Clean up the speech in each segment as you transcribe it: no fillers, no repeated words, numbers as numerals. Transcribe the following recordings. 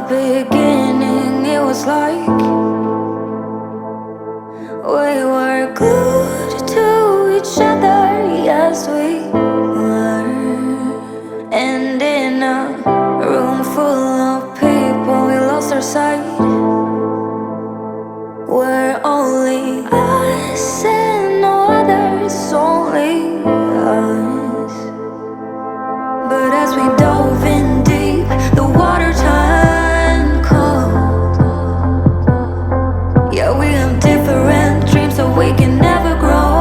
beginning, it was like we were glued to each other, yes we were. And in a room full of people, we lost our sight. We're only us and no others, only us. But as we dove in deep, the water turned cold. Yeah, we have different dreams, so we can never grow.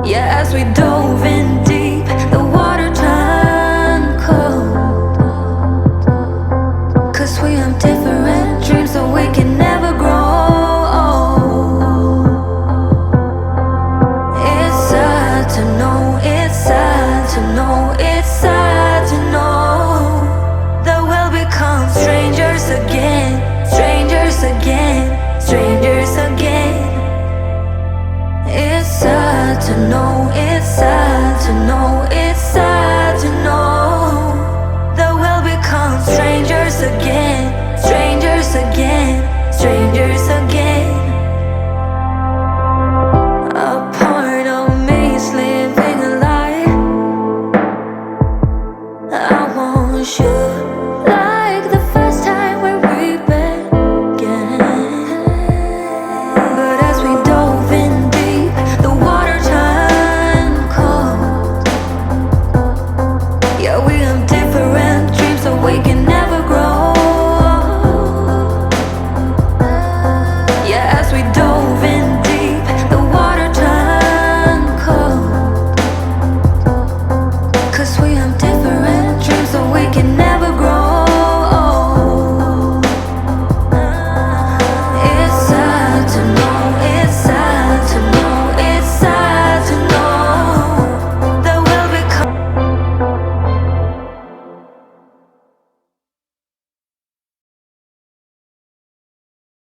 Yeah, as we dove in deep, the water turned cold. 'Cause we have different dreams, so we can never grow. It's sad to know, it's sad to know, it's sad to know that we'll become strangers again, strangers again, strangers again. It's sad to know, it's sad to know, it's sad to know that we'll become strangers again, strangers again, strangers again. A part of me is living a lie. I want you.